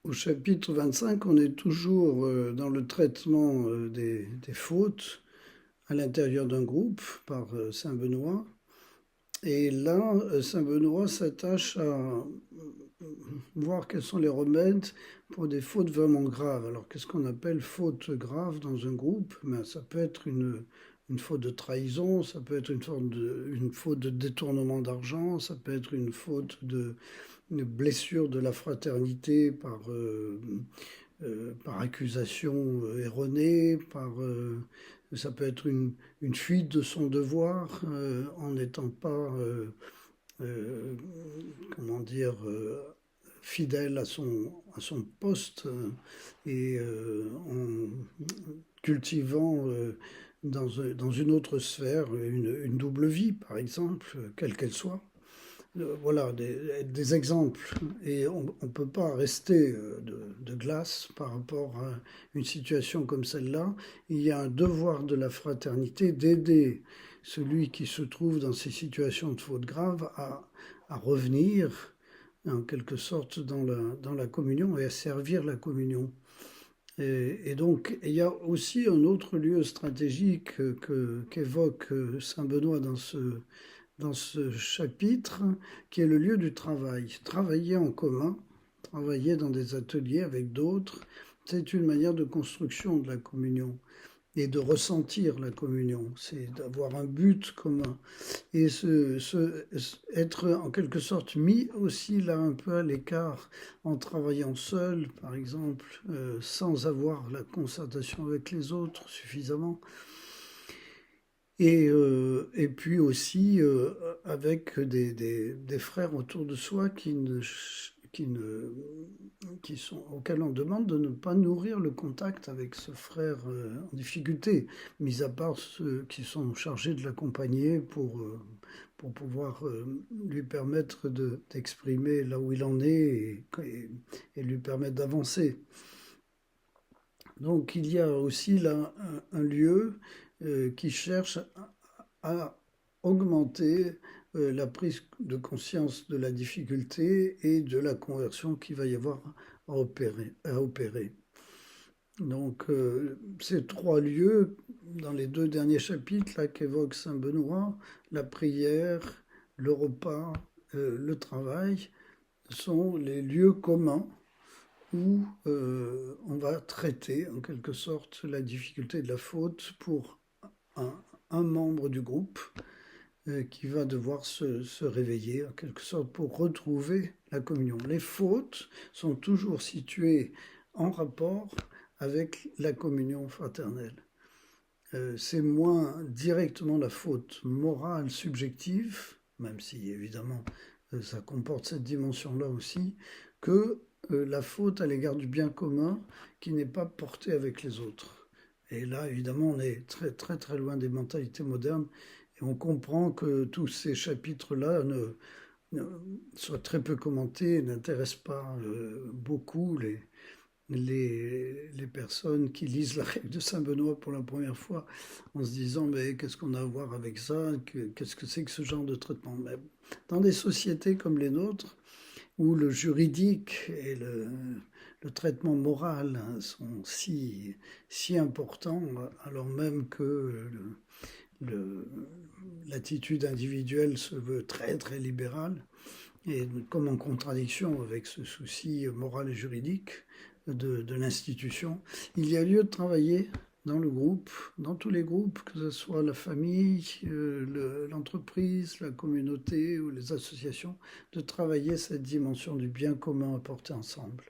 Au chapitre 25, on est toujours dans le traitement des fautes à l'intérieur d'un groupe par Saint Benoît. Et là, Saint Benoît s'attache à voir quels sont les remèdes pour des fautes vraiment graves. Alors, qu'est-ce qu'on appelle faute grave dans un groupe? Ben, ça peut être une faute de trahison, ça peut être une faute de détournement d'argent, ça peut être une faute de une blessure de la fraternité par accusation erronée, ça peut être une fuite de son devoir en n'étant pas, euh, comment dire, fidèle à son poste et en cultivant dans une autre sphère une double vie, par exemple, quelle qu'elle soit. Voilà, des exemples. Et on ne peut pas rester de glace par rapport à une situation comme celle-là. Il y a un devoir de la fraternité d'aider celui qui se trouve dans ces situations de faute grave à revenir en quelque sorte dans la communion et à servir la communion. Et donc, il y a aussi un autre lieu stratégique qu'évoque Saint Benoît dans ce chapitre, qui est le lieu du travail. Travailler en commun, travailler dans des ateliers avec d'autres, c'est une manière de construction de la communion et de ressentir la communion. C'est d'avoir un but commun et être en quelque sorte mis aussi là un peu à l'écart en travaillant seul, par exemple, sans avoir la concertation avec les autres suffisamment. Et puis aussi avec des frères autour de soi qui ne, qui sont, auxquels on demande de ne pas nourrir le contact avec ce frère en difficulté, mis à part ceux qui sont chargés de l'accompagner pour pouvoir lui permettre d'exprimer là où il en est et lui permettre d'avancer. Donc il y a aussi là un lieu qui cherche à augmenter la prise de conscience de la difficulté et de la conversion qu'il va y avoir à opérer. Donc ces trois lieux, dans les deux derniers chapitres là qu'évoque Saint Benoît, la prière, le repas, le travail, sont les lieux communs où on va traiter en quelque sorte la difficulté de la faute pour un, un membre du groupe qui va devoir se réveiller en quelque sorte pour retrouver la communion. Les fautes sont toujours situées en rapport avec la communion fraternelle. C'est moins directement la faute morale subjective, même si évidemment ça comporte cette dimension-là aussi, que la faute à l'égard du bien commun qui n'est pas portée avec les autres. Et là, évidemment, on est très très très loin des mentalités modernes et on comprend que tous ces chapitres-là ne soient très peu commentés et n'intéressent pas beaucoup les personnes qui lisent la règle de Saint-Benoît pour la première fois en se disant mais qu'est-ce qu'on a à voir avec ça, qu'est-ce que c'est que ce genre de traitement. Mais dans des sociétés comme les nôtres, où le juridique et le traitement moral sont si importants, alors même que l'attitude individuelle se veut très très libérale, et comme en contradiction avec ce souci moral et juridique de l'institution, il y a lieu de travailler dans le groupe, dans tous les groupes, que ce soit la famille, l'entreprise, la communauté ou les associations, de travailler cette dimension du bien commun à porter ensemble.